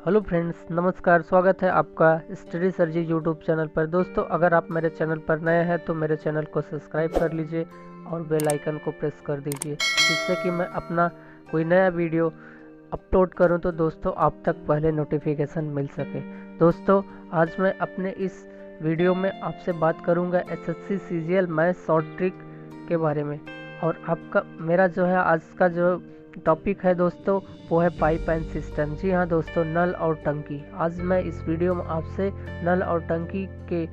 Hello friends, नमस्कार। स्वागत है आपका स्टडी सरजी यूट्यूब चैनल पर। दोस्तों, अगर आप मेरे चैनल पर नए हैं तो मेरे चैनल को सब्सक्राइब कर लीजिए और बेल आइकन को प्रेस कर दीजिए, जिससे कि मैं अपना कोई नया वीडियो अपलोड करूं तो दोस्तों आप तक पहले नोटिफिकेशन मिल सके। दोस्तों, आज मैं अपने इस वीडियो में आपसे बात करूंगा SSC CGL math short trick के बारे में। और आपका मेरा जो है आज का जो टॉपिक है दोस्तों, वो है पाइप एंड सिस्टम। जी हाँ दोस्तों, नल और टंकी। आज मैं इस वीडियो में आपसे नल और टंकी के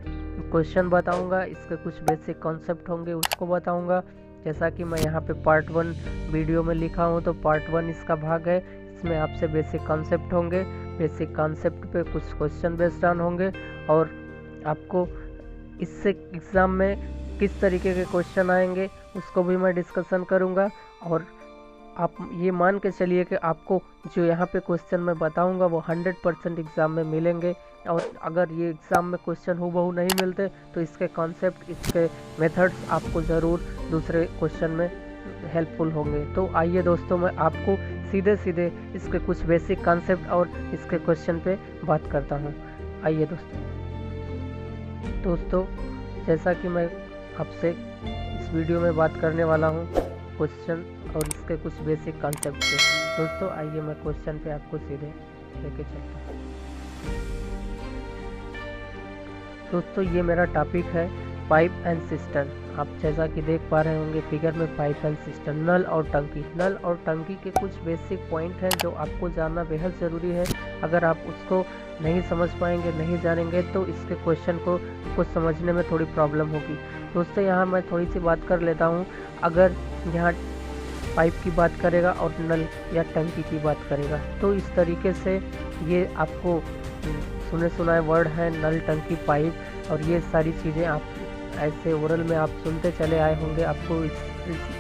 क्वेश्चन बताऊंगा, इसके कुछ बेसिक कॉन्सेप्ट होंगे उसको बताऊंगा। जैसा कि मैं यहाँ पे पार्ट 1 वीडियो में लिखा हूँ, तो पार्ट 1 इसका भाग है। इसमें आपसे बेसिक कॉन्सेप्ट होंगे, बेसिक कॉन्सेप्ट पे कुछ क्वेश्चन बेस्ड ऑन होंगे, और आपको इससे एग्ज़ाम में किस तरीके के क्वेश्चन आएंगे उसको भी मैं डिस्कशन करूँगा। और आप ये मान के चलिए कि आपको जो यहाँ पे क्वेश्चन मैं बताऊंगा वो 100% एग्ज़ाम में मिलेंगे। और अगर ये एग्ज़ाम में क्वेश्चन हूबहू नहीं मिलते तो इसके कॉन्सेप्ट, इसके मेथड्स आपको ज़रूर दूसरे क्वेश्चन में हेल्पफुल होंगे। तो आइए दोस्तों, मैं आपको सीधे सीधे इसके कुछ बेसिक कॉन्सेप्ट और इसके क्वेश्चन पे बात करता हूँ। आइए दोस्तों, जैसा कि मैं आपसे इस वीडियो में बात करने वाला हूँ क्वेश्चन और इसके कुछ बेसिक कॉन्सेप्ट पे। दोस्तों आइए मैं क्वेश्चन पे आपको सीधे लेके चलता हूँ। दोस्तों, ये मेरा टॉपिक है पाइप एंड सिस्टम। आप जैसा कि देख पा रहे होंगे फिगर में, पाइप एंड सिस्टम, नल और टंकी। नल और टंकी के कुछ बेसिक पॉइंट हैं जो आपको जानना बेहद ज़रूरी है। अगर आप उसको नहीं समझ पाएंगे, नहीं जानेंगे, तो इसके क्वेश्चन को समझने में थोड़ी प्रॉब्लम होगी। दोस्तों, यहाँ मैं थोड़ी सी बात कर लेता हूँ। अगर यहाँ पाइप की बात करेगा और नल या टंकी की बात करेगा, तो इस तरीके से ये आपको सुने सुनाए वर्ड हैं, नल, टंकी, पाइप। और ये सारी चीज़ें आप ऐसे ओरल में आप सुनते चले आए होंगे। आपको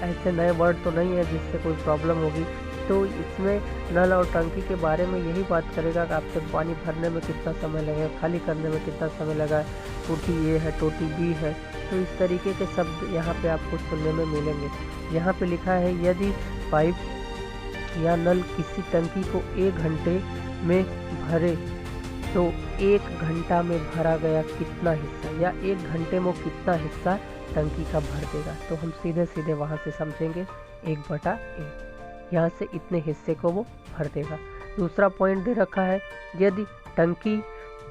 ऐसे नए वर्ड तो नहीं है जिससे कोई प्रॉब्लम होगी। तो इसमें नल और टंकी के बारे में यही बात करेगा कि आपसे पानी भरने में कितना समय लगेगा, खाली करने में कितना समय लगा, टोटी ए है, टोटी बी है। तो इस तरीके के शब्द यहाँ पे आपको सुनने में मिलेंगे। यहाँ पे लिखा है, यदि पाइप या नल किसी टंकी को 1 घंटे में भरे तो 1 घंटा में भरा गया कितना हिस्सा, या 1 घंटे में कितना हिस्सा टंकी का भर देगा। तो हम सीधे सीधे वहाँ से समझेंगे 1/1, यहाँ से इतने हिस्से को वो भर देगा। दूसरा पॉइंट दे रखा है, यदि टंकी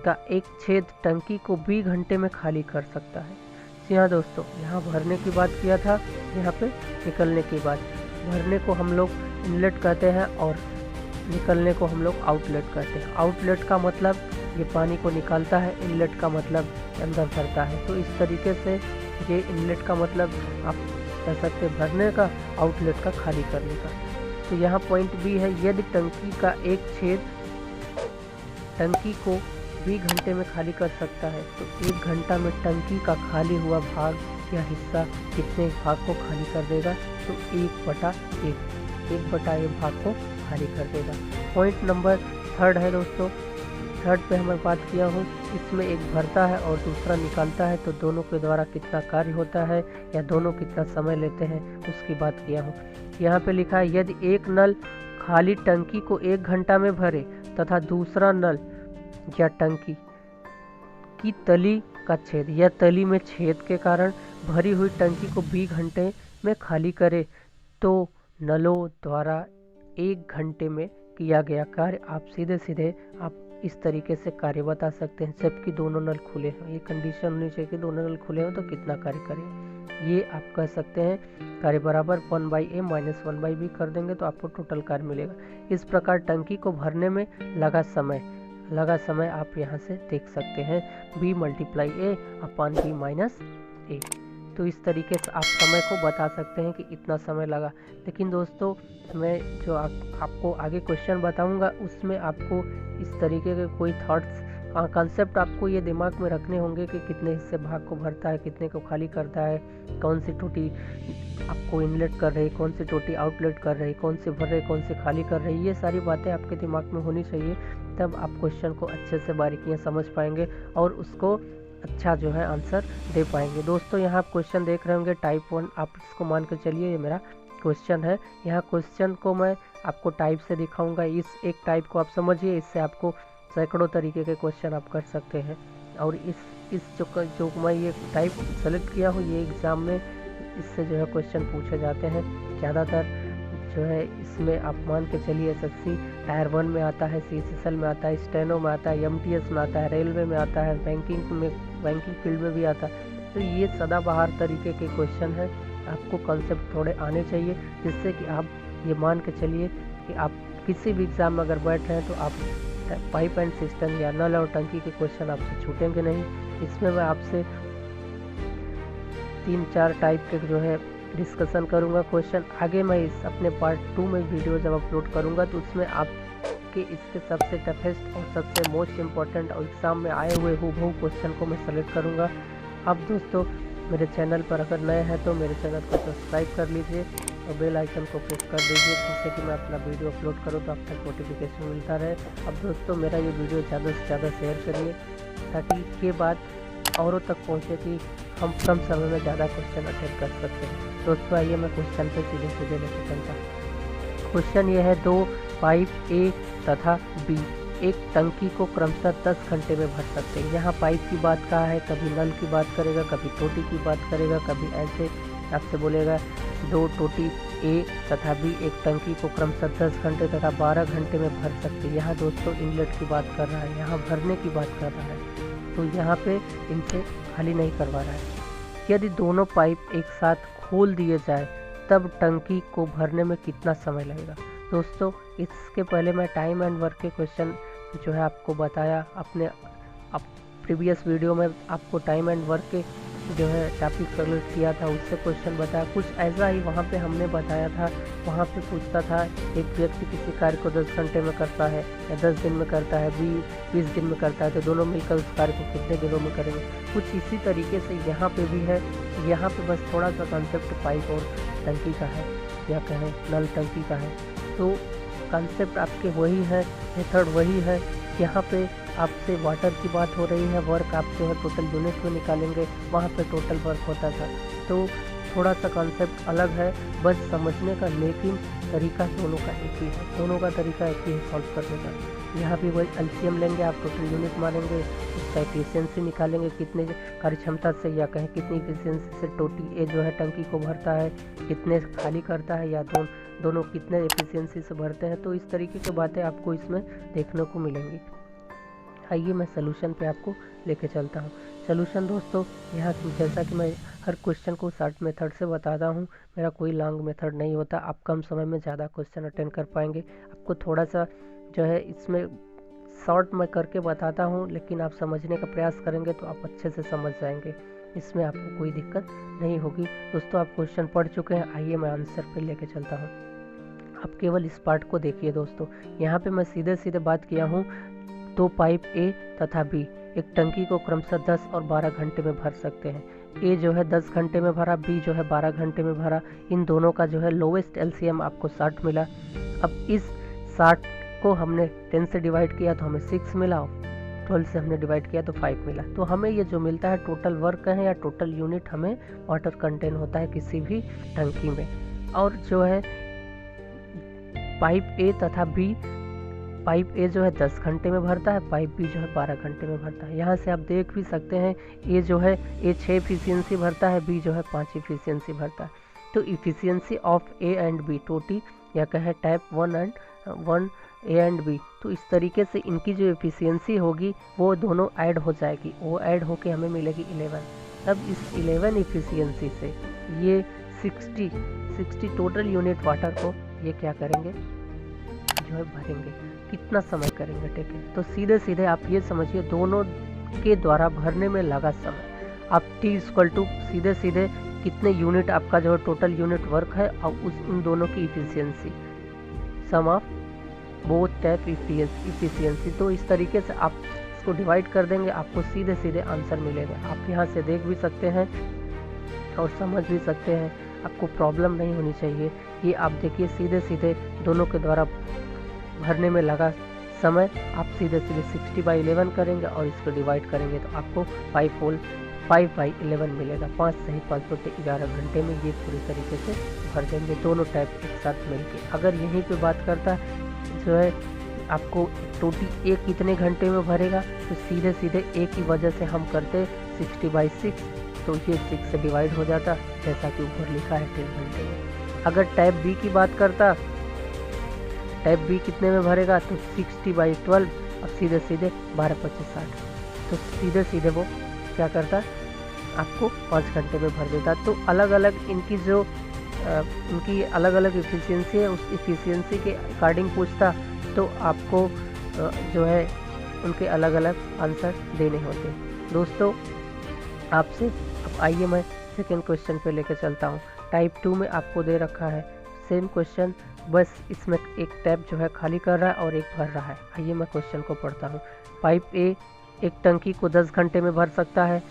का एक छेद टंकी को 20 घंटे में खाली कर सकता है। जी हाँ दोस्तों, यहाँ भरने की बात किया था, यहाँ पे निकलने की बात। भरने को हम लोग इनलेट कहते हैं और निकलने को हम लोग आउटलेट कहते हैं। आउटलेट का मतलब ये पानी को निकालता है, इनलेट का मतलब अंदर भरता है। तो इस तरीके से ये इनलेट का मतलब आप कह सकते हैं भरने का, आउटलेट का खाली करने का। तो यहाँ पॉइंट भी है, यदि टंकी का एक छेद टंकी को 20 घंटे में खाली कर सकता है तो 1 घंटा में टंकी का खाली हुआ भाग या हिस्सा कितने भाग को खाली कर देगा। तो 1/1 भाग को खाली कर देगा। पॉइंट नंबर 3 है दोस्तों। 3 पे मैं बात किया हूँ, इसमें एक भरता है और दूसरा निकालता है, तो दोनों के द्वारा कितना कार्य होता है या दोनों कितना समय लेते हैं उसकी बात किया हूँ। यहाँ पे लिखा है, यदि एक नल खाली टंकी को 1 घंटा में भरे तथा दूसरा नल या टंकी की तली का छेद या तली में छेद के कारण भरी हुई टंकी को 20 घंटे में खाली करे, तो नलों द्वारा 1 घंटे में किया गया कार्य। आप सीधे सीधे आप इस तरीके से कार्य बता सकते हैं, जबकि दोनों नल खुले हों। ये कंडीशन होनी चाहिए कि दोनों नल खुले हों तो कितना कार्य करें। ये आप कह सकते हैं कार्य बराबर 1/a - 1/b कर देंगे तो आपको टोटल कार्य मिलेगा। इस प्रकार टंकी को भरने में लगा समय आप यहाँ से देख सकते हैं, b × a/b - a। तो इस तरीके से आप समय को बता सकते हैं कि इतना समय लगा। लेकिन दोस्तों, मैं जो आपको आगे क्वेश्चन बताऊंगा उसमें आपको इस तरीके के कोई थॉट्स, कॉन्सेप्ट आपको ये दिमाग में रखने होंगे कि कितने हिस्से भाग को भरता है, कितने को खाली करता है, कौन सी टोटी आपको इनलेट कर रही, कौन सी टोटी आउटलेट कर रही, कौन से भर रही, कौन से खाली कर रही। ये सारी बातें आपके दिमाग में होनी चाहिए, तब आप क्वेश्चन को अच्छे से बारीकियाँ समझ पाएंगे और उसको अच्छा जो है आंसर दे पाएंगे। दोस्तों, यहाँ आप क्वेश्चन देख रहे होंगे टाइप 1, आप इसको मान कर चलिए ये मेरा क्वेश्चन है। यहाँ क्वेश्चन को मैं आपको टाइप से दिखाऊंगा। इस एक टाइप को आप समझिए, इससे आपको सैकड़ों तरीके के क्वेश्चन आप कर सकते हैं। और इस जो मैं ये टाइप सेलेक्ट किया हूँ, ये एग्ज़ाम में इससे जो है क्वेश्चन पूछे जाते हैं ज़्यादातर। जो है इसमें आप मान के चलिए एसएससी टायर 1 में आता है, सीएसएसएल में आता है, स्टेनो में आता है, एमटीएस में आता है, रेलवे में आता है, बैंकिंग फील्ड में भी आता है। तो ये सदाबहार तरीके के क्वेश्चन हैं। आपको कॉन्सेप्ट थोड़े आने चाहिए, जिससे कि आप ये मान के चलिए कि आप किसी भी एग्ज़ाम में अगर बैठ रहे हैं तो आप पाइप एंड सिस्टम या नल और टंकी के क्वेश्चन आपसे छूटेंगे नहीं। इसमें मैं आपसे 3-4 टाइप के जो है डिस्कशन करूंगा क्वेश्चन। आगे मैं इस अपने पार्ट 2 में वीडियो जब अपलोड करूंगा तो उसमें आपके इसके सबसे टफेस्ट और सबसे मोस्ट इम्पॉर्टेंट और एग्ज़ाम में आए हुए हूबहू क्वेश्चन को मैं सेलेक्ट करूंगा। अब दोस्तों मेरे चैनल पर अगर नए हैं तो मेरे चैनल को सब्सक्राइब कर लीजिए और बेल आइकन को प्रेस कर दीजिए, जिससे कि मैं अपना वीडियो अपलोड करूँ तो आप तक नोटिफिकेशन मिलता रहे। अब दोस्तों मेरा ये वीडियो ज़्यादा से ज़्यादा शेयर करिए, ताकि ये बात औरों तक पहुँचे कि हम कम समय में ज़्यादा क्वेश्चन अटेंड कर सकते हैं। दोस्तों आइए मैं क्वेश्चन पे सीधे लेकर चलता हूँ। क्वेश्चन ये है, 2 पाइप ए तथा बी एक टंकी को क्रमशः 10 घंटे में भर सकते हैं। यहाँ पाइप की बात कहा है, कभी नल की बात करेगा, कभी टोटी की बात करेगा, कभी ऐसे आपसे बोलेगा 2 टोटी ए तथा बी एक टंकी को क्रमशः 10 घंटे तथा 12 घंटे में भर सकते हैं। यहाँ दोस्तों इनलेट की बात कर रहा है, यहाँ भरने की बात कर रहा है, तो यहाँ पे इनसे खाली नहीं करवा रहा है। यदि दोनों पाइप एक साथ खोल दिए जाए तब टंकी को भरने में कितना समय लगेगा। दोस्तों इसके पहले मैं टाइम एंड वर्क के क्वेश्चन जो है आपको बताया अपने प्रीवियस वीडियो में, आपको टाइम एंड वर्क के जो है टॉपिक सेलेक्ट किया था, उससे क्वेश्चन बताया। कुछ ऐसा ही वहाँ पे हमने बताया था। वहाँ पे पूछता था एक व्यक्ति किसी कार्य को 10 घंटे में करता है या 10 दिन में करता है, 20 दिन में करता है, तो दोनों मिलकर उस कार्य को कितने दिनों में करेंगे। कुछ इसी तरीके से यहाँ पे भी है। यहाँ पे बस थोड़ा सा कॉन्सेप्ट पाइप और टंकी का है, या कहें नल टंकी का है, तो कॉन्सेप्ट आपके वही है, मेथड वही है। यहाँ पे आपसे वाटर की बात हो रही है, वर्क आप जो है टोटल यूनिट में निकालेंगे, वहाँ पे टोटल वर्क होता था। तो थोड़ा सा कॉन्सेप्ट अलग है बस समझने का, लेकिन तरीका दोनों का एक ही है, दोनों का तरीका एक ही है सॉल्व करने का। यहाँ भी वही एलसीएम लेंगे, आप टोटल यूनिट मारेंगे, उसका एफिशिएंसी निकालेंगे, कितने कार्य क्षमता से या कहें कितनी एफिशिएंसी से टोटी ए जो है टंकी को भरता है, कितने खाली करता है, या दोनों कितने एफिशिएंसी से भरते हैं। तो इस तरीके की बातें आपको इसमें देखने को मिलेंगी। आइए मैं सोल्यूशन पे आपको लेके चलता हूँ। सोल्यूशन दोस्तों यहाँ जैसा कि मैं हर क्वेश्चन को शॉर्ट मेथड से बताता हूँ, मेरा कोई लॉन्ग मेथड नहीं होता। आप कम समय में ज़्यादा क्वेश्चन अटेंड कर पाएंगे। आपको थोड़ा सा जो है इसमें शॉर्ट मैं करके बताता हूँ, लेकिन आप समझने का प्रयास करेंगे तो आप अच्छे से समझ जाएंगे, इसमें आपको कोई दिक्कत नहीं होगी। दोस्तों आप क्वेश्चन पढ़ चुके हैं, आइए मैं आंसर पे लेके चलता हूँ। आप केवल इस पार्ट को देखिए दोस्तों। यहाँ पे मैं सीधे बात किया हूँ, 2 पाइप ए तथा बी एक टंकी को क्रमशः 10 और 12 घंटे में भर सकते हैं। ए जो है 10 घंटे में भरा, बी जो है 12 घंटे में भरा। इन दोनों का जो है लोवेस्ट एलसीएम आपको 60 मिला। अब इस 60 को हमने 10 से डिवाइड किया तो हमें 6 मिला, 12 से हमने डिवाइड किया तो 5 मिला। तो हमें ये जो मिलता है टोटल वर्क है या टोटल यूनिट हमें वाटर कंटेन होता है किसी भी टंकी में। और जो है पाइप ए तथा बी, पाइप ए जो है 10 घंटे में भरता है, पाइप बी जो है 12 घंटे में भरता है। यहाँ से आप देख भी सकते हैं ए जो है ए 6 एफिशिएंसी भरता है, बी जो है 5 एफिशिएंसी भरता है। तो efficiency of A and B टोटी या कहें टैप 1 ए एंड बी, तो इस तरीके से इनकी जो एफिशिएंसी होगी वो दोनों ऐड हो जाएगी, वो ऐड होके हमें मिलेगी 11। तब इस 11 एफिशिएंसी से ये 60 टोटल यूनिट वाटर को ये क्या करेंगे जो है भरेंगे। कितना समय करेंगे, ठीक है। तो सीधे आप ये समझिए दोनों के द्वारा भरने में लगा समय। आप T = सीधे कितने यूनिट आपका जो है टोटल यूनिट वर्क है और उन दोनों की efficiency, sum of both tap efficiency. तो इस तरीके से आप इसको डिवाइड कर देंगे, आपको सीधे आंसर मिलेगा। आप यहाँ से देख भी सकते हैं और समझ भी सकते हैं, आपको प्रॉब्लम नहीं होनी चाहिए। ये आप देखिए सीधे दोनों के द्वारा भरने में लगा समय आप सीधे 60/11 करेंगे और इसको डिवाइड करेंगे तो आपको 5/11 मिलेगा। 5 सही 5 बटे 11 घंटे में ये पूरी तरीके से भर देंगे दोनों टाइप एक साथ मिलके। अगर यहीं पे बात करता जो है आपको टोटी ए कितने घंटे में भरेगा, तो सीधे सीधे ए की वजह से हम करते 60/6, तो ये 6 से डिवाइड हो जाता जैसा कि ऊपर लिखा है 10 घंटे में। अगर टैप बी की बात करता, टैप बी कितने में भरेगा, तो 60/12, अब सीधे सीधे 12/25, 60, तो सीधे सीधे वो क्या करता, आपको 5 घंटे में भर देता। तो अलग अलग इनकी जो उनकी अलग अलग इफ़िशियंसी है, उस इफ़िशियंसी के अकॉर्डिंग पूछता, तो आपको जो है उनके अलग अलग आंसर देने होते। दोस्तों आपसे अब आइए मैं सेकेंड क्वेश्चन पे लेकर चलता हूँ। टाइप 2 में आपको दे रखा है सेम क्वेश्चन, बस इसमें एक टैप जो है खाली कर रहा है और एक भर रहा है। आइए मैं क्वेश्चन को पढ़ता हूँ। पाइप ए एक टंकी को 10 घंटे में भर सकता है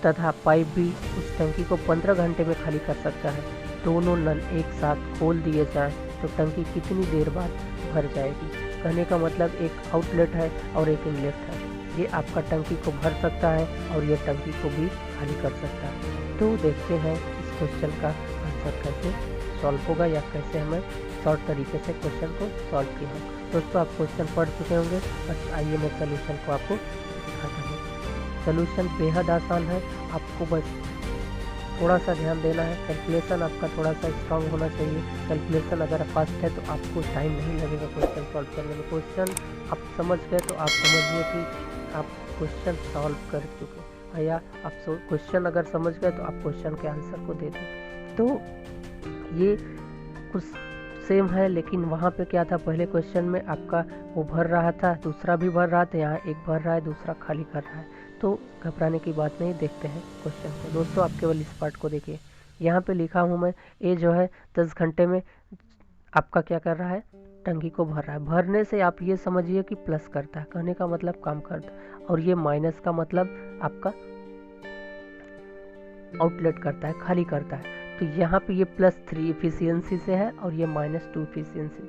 तथा पाइप बी उस टंकी को 15 घंटे में खाली कर सकता है। दोनों नल एक साथ खोल दिए जाएं तो टंकी कितनी देर बाद भर जाएगी। कहने का मतलब एक आउटलेट है और एक इनलेट है, ये आपका टंकी को भर सकता है और ये टंकी को भी खाली कर सकता है। तो देखते हैं इस क्वेश्चन का आंसर कैसे सॉल्व होगा या कैसे हमें शॉर्ट तरीके से क्वेश्चन को सॉल्व किया हो। दोस्तों आप क्वेश्चन पढ़ चुके होंगे, बस आइए मैं सोल्यूशन को आपको दिखाता हूँ। सोल्यूशन बेहद आसान है, आपको बस थोड़ा सा ध्यान देना है। कैलकुलेशन आपका थोड़ा सा स्ट्रांग होना चाहिए। कैलकुलेशन अगर फास्ट है तो आपको टाइम नहीं लगेगा क्वेश्चन सॉल्व करने में। क्वेश्चन आप समझ गए तो आप समझिए कि आप क्वेश्चन सॉल्व कर चुके, या आप क्वेश्चन अगर समझ गए तो आप क्वेश्चन के आंसर को दे दें। तो ये कुछ सेम है, लेकिन वहाँ पे क्या था, पहले क्वेश्चन में आपका वो भर रहा था, दूसरा भी भर रहा था, यहाँ एक भर रहा है, दूसरा खाली कर रहा है। तो घबराने की बात नहीं, देखते हैं क्वेश्चन को। दोस्तों आप केवल इस पार्ट को देखिए, यहाँ पे लिखा हूँ मैं, ए जो है 10 घंटे में आपका क्या कर रहा है, टंकी को भर रहा है। भरने से आप ये समझिए कि प्लस करता है, कहने का मतलब काम करता है, और ये माइनस का मतलब आपका आउटलेट करता है, खाली करता है। तो यहाँ पे ये +3 इफिशियंसी से है और ये -2 इफिशियंसी।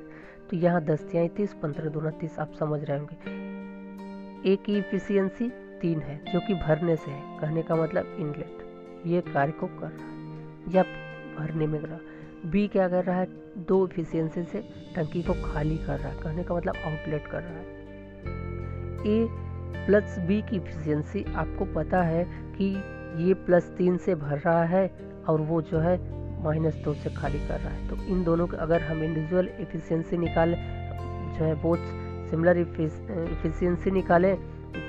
तो यहाँ 10 तिहाई 30, 15 दूना 30, आप समझ रहे होंगे। ए की इफिशियंसी 3 है जो कि भरने से है, कहने का मतलब इनलेट ये कार्य को कर रहा है या भरने में कर रहा है। बी क्या कर रहा है, 2 इफिशियंसी से टंकी को खाली कर रहा है, कहने का मतलब आउटलेट कर रहा है। ए प्लस बी की इफिशियंसी आपको पता है कि ये +3 से भर रहा है और वो जो है -2 से खाली कर रहा है। तो इन दोनों के अगर हम इंडिविजुअल एफिशिएंसी निकालें, जो है बोथ सिमिलर एफिशिएंसी निकालें,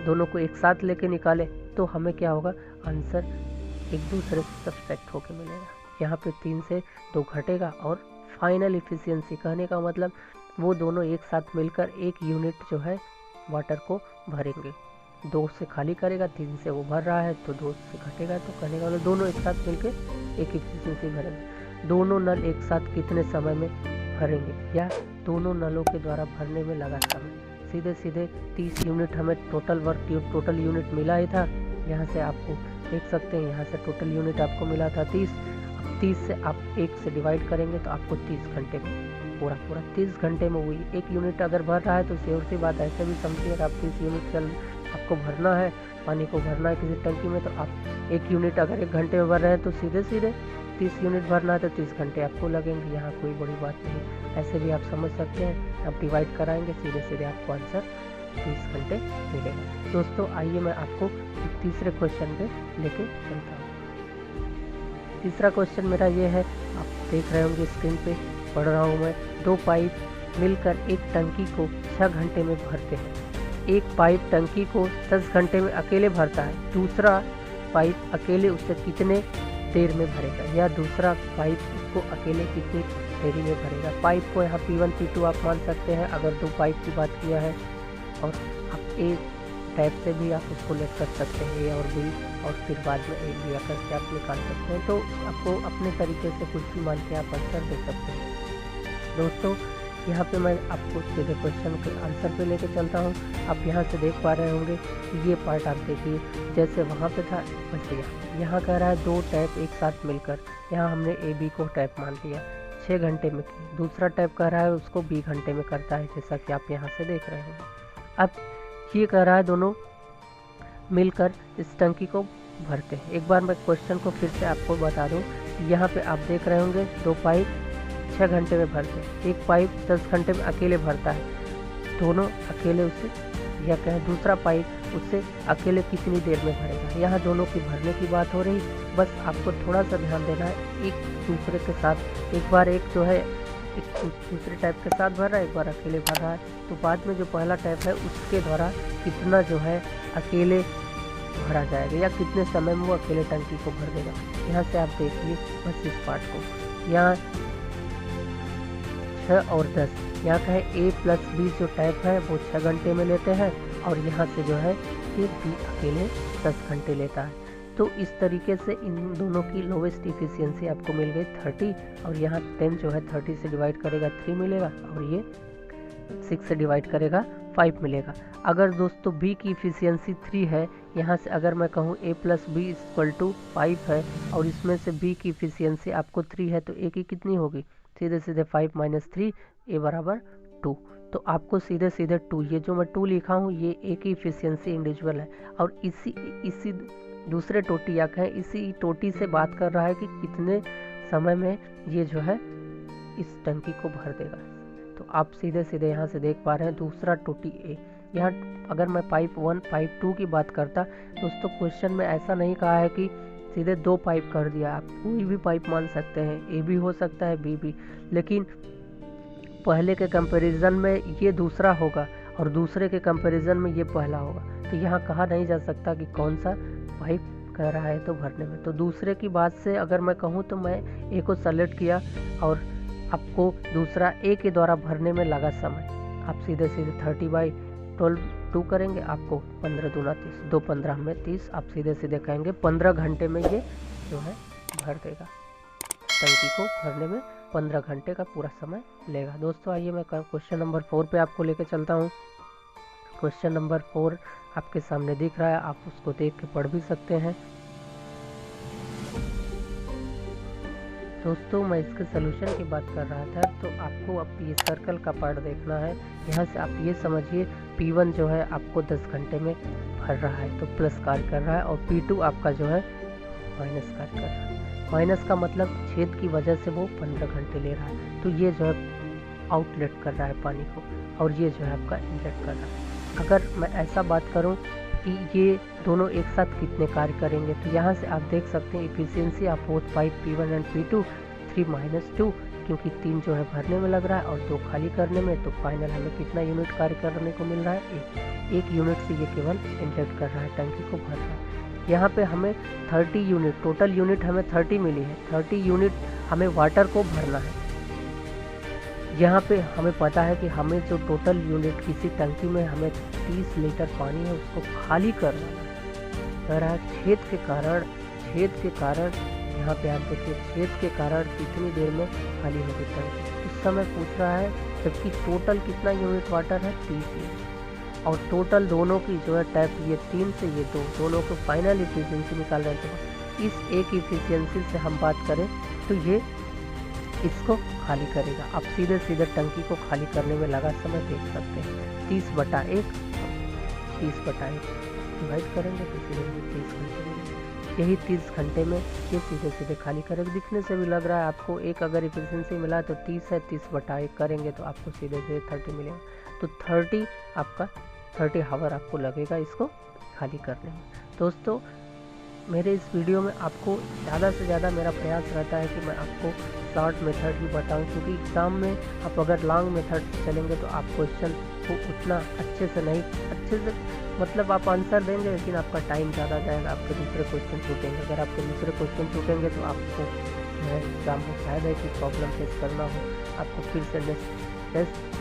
दोनों को एक साथ लेके निकालें, तो हमें क्या होगा, आंसर एक दूसरे से सब्सट्रैक्ट होके मिलेगा। यहाँ पे 3 से 2 घटेगा और फाइनल एफिशिएंसी, कहने का मतलब वो दोनों एक साथ मिलकर 1 यूनिट जो है वाटर को भरेंगे। 2 से खाली करेगा, 3 से वो भर रहा है तो 2 से घटेगा, तो कहने का मतलब दोनों एक साथ मिलके एक एफिशिएंसी भरेंगे। दोनों नल एक साथ कितने समय में भरेंगे, या दोनों नलों के द्वारा भरने में लगा समय। सीधे सीधे 30 यूनिट हमें टोटल यूनिट मिला ही था। यहाँ से आपको देख सकते हैं, यहाँ से टोटल यूनिट आपको मिला था 30। अब 30 से आप 1 से डिवाइड करेंगे तो आपको 30 घंटे में पूरा 30 घंटे में हुई 1 यूनिट अगर भर रहा है, तो श्योर सी बात ऐसे भी समझिए अगर आप 30 यूनिट आपको भरना है, पानी को भरना है किसी टंकी में, तो आप 1 यूनिट अगर 1 घंटे में भर रहे हैं तो सीधे सीधे 30 यूनिट भरना है तो 30 घंटे आपको लगेंगे। यहाँ कोई बड़ी बात नहीं, ऐसे भी आप समझ सकते हैं। आप डिवाइड कराएंगे, सीधे सीधे आपको आंसर 30 घंटे मिलेगा। दोस्तों आइए मैं आपको तीसरे क्वेश्चन पे लेके चलता हूँ। तीसरा क्वेश्चन मेरा ये है, आप देख रहे होंगे स्क्रीन पे, पढ़ रहा हूँ मैं। 2 पाइप मिलकर एक टंकी को 6 घंटे में भरते हैं। एक पाइप टंकी को 10 घंटे में अकेले भरता है, दूसरा पाइप अकेले उसे कितने देर में भरेगा, या दूसरा पाइप उसको अकेले कितनी देरी में भरेगा। पाइप को यहाँ P1 P2 आप मान सकते हैं अगर 2 पाइप की बात किया है, और आप ए टाइप से भी आप उसको लेट कर सकते हैं, ए और बी, और फिर बाद में ए बी आकर के आप निकाल सकते हैं। तो आपको अपने तरीके से कुछ भी मान के आप आंसर दे सकते हैं। दोस्तों यहाँ पे मैं आपको सीधे क्वेश्चन के आंसर पे लेके चलता हूँ। आप यहाँ से देख पा रहे होंगे कि ये पार्ट आप देखिए, जैसे वहाँ पे था वैसे यहाँ कह रहा है 2 टैप एक साथ मिलकर, यहाँ हमने ए बी को टैप मान लिया, 6 घंटे में की। दूसरा टैप कह रहा है उसको बी घंटे में करता है, जैसा कि आप यहाँ से देख रहे होंगे। अब ये कह रहा है दोनों मिलकर इस टंकी को भरते हैं। एक बार मैं क्वेश्चन को फिर से आपको बता दूँ, यहाँ पे आप देख रहे होंगे 2 पाइप 6 घंटे में भरते हैं, एक पाइप 10 घंटे में अकेले भरता है, दोनों अकेले उसे, या कहें दूसरा पाइप उससे अकेले कितनी देर में भरेगा। यहाँ दोनों की भरने की बात हो रही, बस आपको थोड़ा सा ध्यान देना है एक दूसरे के साथ। एक बार एक जो है एक दूसरे टाइप के साथ भर रहा है, एक बार अकेले भर रहा है, तो बाद में जो पहला टाइप है उसके द्वारा कितना जो है अकेले भरा जाएगा या कितने समय में वो अकेले टंकी को भर देगा। यहाँ से आप देखिए बस इस पार्ट को, यहाँ 6 और 10, यहाँ का है A + B जो टाइप है वो 6 घंटे में लेते हैं, और यहाँ से जो है ये B अकेले 10 घंटे लेता है। तो इस तरीके से इन दोनों की लोवेस्ट इफिशियंसी आपको मिल गई 30, और यहाँ 10 जो है 30 से डिवाइड करेगा 3 मिलेगा, और ये 6 से डिवाइड करेगा 5 मिलेगा। अगर दोस्तों B की इफिशियंसी 3 है, यहाँ से अगर मैं कहूँ A + B = 5 है, और इसमें से B की इफिशियंसी आपको 3 है, तो A की कितनी होगी, सीधे सीधे 5 - 3 A = 2। तो आपको सीधे सीधे 2, ये जो मैं 2 लिखा हूँ ये A की इफिशियंसी इंडिविजुअल है, और इसी दूसरे टोटी या कहें इसी टोटी से बात कर रहा है कि कितने समय में ये जो है इस टंकी को भर देगा। तो आप सीधे सीधे यहाँ से देख पा रहे हैं दूसरा टोटी A। यहाँ अगर मैं पाइप 1 पाइप 2 की बात करता दोस्तों, क्वेश्चन में ऐसा नहीं कहा है कि सीधे 2 पाइप कर दिया, आप कोई भी पाइप मान सकते हैं, A भी हो सकता है B भी, लेकिन पहले के कंपैरिजन में ये दूसरा होगा और दूसरे के कंपैरिजन में ये पहला होगा। तो यहाँ कहा नहीं जा सकता कि कौन सा पाइप कर रहा है तो भरने में। तो दूसरे की बात से अगर मैं कहूँ तो मैं A को सेलेक्ट किया, और आपको दूसरा A के द्वारा भरने में लगा समय, आप सीधे सीधे 30/12 करेंगे, आपको 15 दूना 30, 2 15 में 30, आप सीधे सीधे कहेंगे 15 घंटे में ये जो है भर देगा। टंकी को भरने में 15 घंटे का पूरा समय लेगा। दोस्तों आइए मैं क्वेश्चन नंबर 4 पे आपको लेके चलता हूँ। क्वेश्चन नंबर 4 आपके सामने दिख रहा है, आप उसको देख के पढ़ भी सकते हैं। दोस्तों मैं इसके सोल्यूशन की बात कर रहा था, तो आपको अब ये सर्कल का पार्ट देखना है। यहाँ से आप ये समझिए P1 जो है आपको 10 घंटे में भर रहा है, तो प्लस कार्य कर रहा है, और P2 आपका जो है माइनस कार्य कर रहा है। माइनस का मतलब छेद की वजह से वो 15 घंटे ले रहा है, तो ये जो है आउटलेट कर रहा है पानी को, और ये जो है आपका इनलेट कर रहा है। अगर मैं ऐसा बात करूं कि ये दोनों एक साथ कितने कार्य करेंगे, तो यहाँ से आप देख सकते हैं efficiency of both pipe P1 and P2 3 - 2, क्योंकि 3 जो है भरने में लग रहा है और 2 खाली करने में, तो फाइनल हमें कितना यूनिट कार्य करने को मिल रहा है, 1 यूनिट से ये केवल इनलेट कर रहा है, टंकी को भर रहा है। यहाँ पे हमें 30 यूनिट, टोटल यूनिट हमें 30 मिली है, 30 यूनिट हमें वाटर को भरना है। यहाँ पे हमें पता है कि हमें जो टोटल यूनिट किसी टंकी में हमें 30 लीटर पानी है उसको खाली करना है। कह रहा है छेद के कारण यहाँ पे आप देखिए छेद के कारण कितनी देर में खाली होगी टंकी, इस समय पूछ रहा है, जबकि टोटल कितना यूनिट वाटर है 30 यूनिट, और टोटल दोनों की जो है टैप ये 3 से ये 2, दोनों को फाइनल इफिशियंसी निकाल रहे हैं। इस एक इफिशियंसी से हम बात करें तो ये इसको खाली करेगा। आप सीधे सीधे टंकी को खाली करने में लगा समय देख सकते हैं, 30/1 डिवाइड करेंगे तो सीधे 30 घंटे मिलेंगे। यही 30 घंटे में ये सीधे सीधे खाली करेगा। दिखने से भी लग रहा है आपको एक अगर इफिशियंसी मिला तो 30 है, 30/1 करेंगे तो आपको सीधे सीधे 30 मिलेगा। तो 30 हावर आपको लगेगा इसको खाली करने में। दोस्तों मेरे इस वीडियो में आपको ज़्यादा से ज़्यादा मेरा प्रयास रहता है कि मैं आपको शॉर्ट मेथड ही बताऊं, क्योंकि एग्ज़ाम में आप अगर लॉन्ग मेथड चलेंगे तो आप क्वेश्चन को उतना अच्छे से मतलब आप आंसर देंगे, लेकिन आपका टाइम ज़्यादा जाएगा, आपके दूसरे क्वेश्चन छूटेंगे। अगर आपके दूसरे क्वेश्चन छूटेंगे तो आपको जो है एग्ज़ाम में शायद है कि प्रॉब्लम फेस करना हो, आपको फिर से नेक्स्ट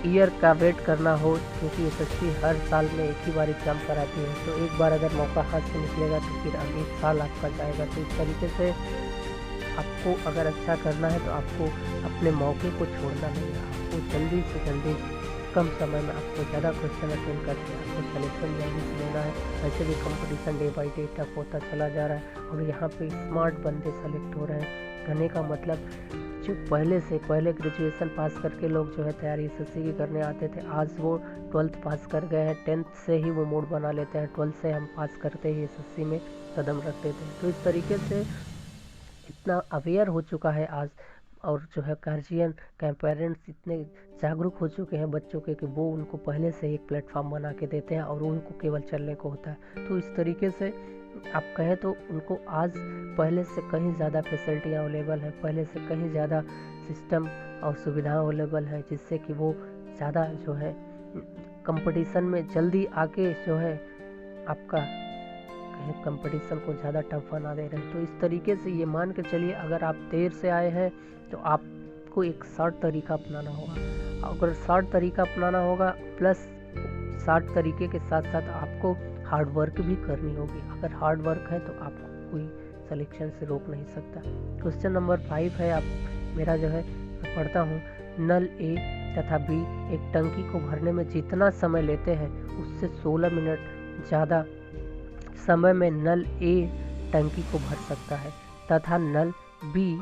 ईयर का वेट करना हो, क्योंकि एसएससी हर साल में एक ही बार एग्ज़ाम कराती है। तो एक बार अगर मौका हाथ से निकलेगा तो फिर अगले साल आपका जाएगा। तो इस तरीके से आपको अगर अच्छा करना है तो आपको अपने मौके को छोड़ना नहीं है, आपको जल्दी से जल्दी कम समय में आपको ज़्यादा क्वेश्चन अटेंड करके आपको सिलेक्शन जल्दी से लेना है। वैसे भी competition day by day tough होता चला जा रहा है, और यहाँ पे स्मार्ट बंदे सेलेक्ट हो रहे हैं। कहने का मतलब जो पहले ग्रेजुएशन पास करके लोग जो है तैयारी एसएससी की करने आते थे, आज वो 12th पास कर गए हैं, 10th से ही वो मूड बना लेते हैं, 12th से हम पास करते ही एसएससी में कदम रख देते हैं। तो इस तरीके से इतना अवेयर हो चुका है आज और जो है गार्जियन के पेरेंट्स इतने जागरूक हो चुके हैं बच्चों के कि वो उनको पहले से एक प्लेटफॉर्म बना के देते हैं और उनको केवल चलने को होता है। तो इस तरीके से आप कहें तो उनको आज पहले से कहीं ज़्यादा फैसिलिटियाँ अवेलेबल हैं, पहले से कहीं ज़्यादा सिस्टम और सुविधाएं अवेलेबल हैं, जिससे कि वो ज़्यादा जो है कंपटीशन में जल्दी आके जो है आपका कंपटीशन को ज़्यादा टफ बना दे रहे हैं। तो इस तरीके से ये मान के चलिए, अगर आप देर से आए हैं तो आपको एक शॉर्ट तरीका अपनाना होगा। अगर शॉर्ट तरीका अपनाना होगा प्लस शॉर्ट तरीके के साथ साथ आपको हार्ड वर्क भी करनी होगी। अगर हार्ड वर्क है तो आपको कोई सिलेक्शन से रोक नहीं सकता। क्वेश्चन नंबर 5 है, आप मेरा जो है मैं पढ़ता हूँ। नल ए तथा बी एक टंकी को भरने में जितना समय लेते हैं उससे 16 मिनट ज़्यादा समय में नल ए टंकी को भर सकता है तथा नल बी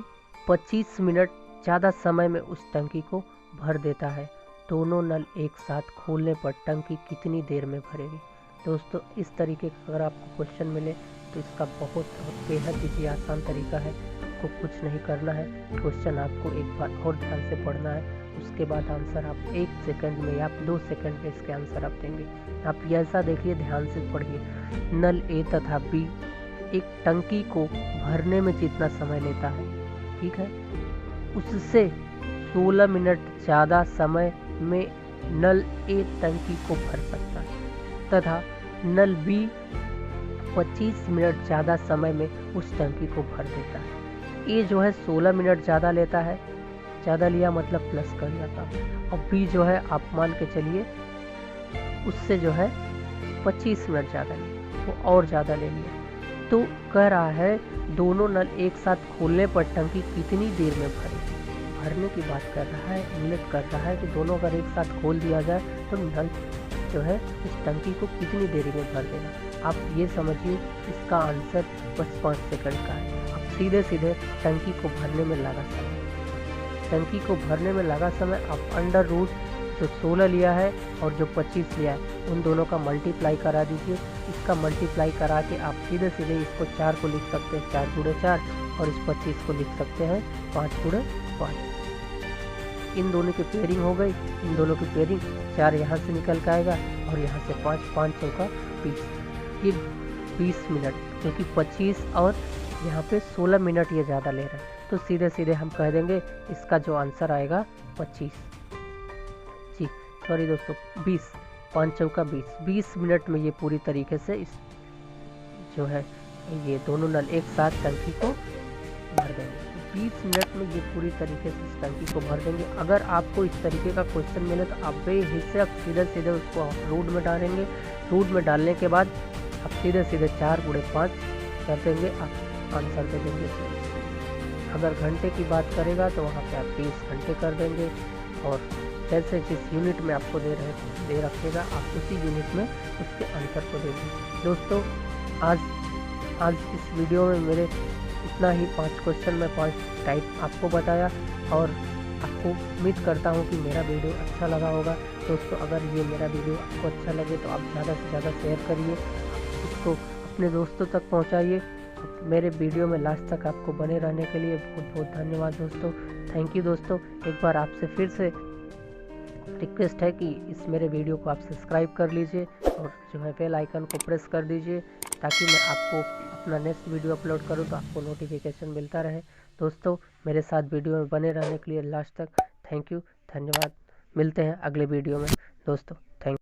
25 मिनट ज़्यादा समय में उस टंकी को भर देता है। दोनों नल एक साथ खोलने पर टंकी कितनी देर में भरेगी? दोस्तों, इस तरीके का अगर आपको क्वेश्चन मिले तो इसका बहुत बेहद ही आसान तरीका है। आपको कुछ नहीं करना है, क्वेश्चन आपको एक बार और ध्यान से पढ़ना है, उसके बाद आंसर आप 1 सेकंड में या 2 सेकंड में इसके आंसर आप देंगे। आप ऐसा देखिए, ध्यान से पढ़िए। नल ए तथा बी एक टंकी को भरने में जितना समय लेता है, ठीक है, उससे 16 मिनट ज़्यादा समय में नल ए टंकी को भर सकता है तथा नल बी 25 मिनट ज़्यादा समय में उस टंकी को भर देता है। ए जो है 16 मिनट ज़्यादा लेता है, ज़्यादा लिया मतलब प्लस कर दिया था, और बी जो है आप मान के चलिए उससे जो है 25 मिनट ज़्यादा लिया, वो और ज़्यादा ले लिया। तो कह रहा है दोनों नल एक साथ खोलने पर टंकी कितनी देर में भरेगी? भरने की बात कर रहा है, इंगित कर रहा है कि दोनों अगर एक साथ खोल दिया जाए तो नल जो है इस टंकी को कितनी देरी में भर देगा। आप ये समझिए, इसका आंसर बस 5 सेकंड का है। अब सीधे सीधे टंकी को भरने में लगा समय आप अंडर रूट जो 16 लिया है और जो 25 लिया है उन दोनों का मल्टीप्लाई करा दीजिए। इसका मल्टीप्लाई करा के आप सीधे सीधे इसको 4 को लिख सकते हैं, 4 गुणे 4, और इस 25 को लिख सकते हैं 5 गुणे 5। इन दोनों की पेयरिंग हो गई, इन दोनों की पेयरिंग 4 यहाँ से निकल के आएगा और यहाँ से 5, 5 चौका 20, ये 20 मिनट, क्योंकि 25 और यहाँ पे 16 मिनट ये ज़्यादा ले रहा है, तो सीधे सीधे हम कह देंगे इसका जो आंसर आएगा 25, जी सॉरी दोस्तों 20, 5 चौका 20 मिनट में ये पूरी तरीके से इस जो है ये दोनों नल एक साथ टंकी को भर देंगे। 20 मिनट में ये पूरी तरीके से इस टंकी को भर देंगे। अगर आपको इस तरीके का क्वेश्चन मिले तो आप बेहिचक सीधे सीधे उसको रूट में डालेंगे। रूट में डालने के बाद आप सीधे सीधे 4 गुणे 5 कर देंगे, आप आंसर दे देंगे। अगर घंटे की बात करेगा तो वहाँ पे आप 20 घंटे कर देंगे, और जैसे जिस यूनिट में आपको दे रखेगा आप उसी यूनिट में उसके आंसर को देंगे। दोस्तों, आज इस वीडियो में मेरे इतना ही 5 क्वेश्चन में 5 टाइप आपको बताया, और आपको उम्मीद करता हूँ कि मेरा वीडियो अच्छा लगा होगा। दोस्तों, अगर ये मेरा वीडियो आपको अच्छा लगे तो आप ज़्यादा से ज़्यादा शेयर करिए, इसको अपने दोस्तों तक पहुँचाइए। मेरे वीडियो में लास्ट तक आपको बने रहने के लिए बहुत बहुत धन्यवाद दोस्तों। थैंक यू दोस्तों। एक बार आपसे फिर से रिक्वेस्ट है कि इस मेरे वीडियो को आप सब्सक्राइब कर लीजिए और जो है बेल आइकन को प्रेस कर दीजिए, ताकि मैं आपको अपना नेक्स्ट वीडियो अपलोड करूं तो आपको नोटिफिकेशन मिलता रहे। दोस्तों, मेरे साथ वीडियो में बने रहने के लिए लास्ट तक थैंक यू, धन्यवाद। मिलते हैं अगले वीडियो में दोस्तों। थैंक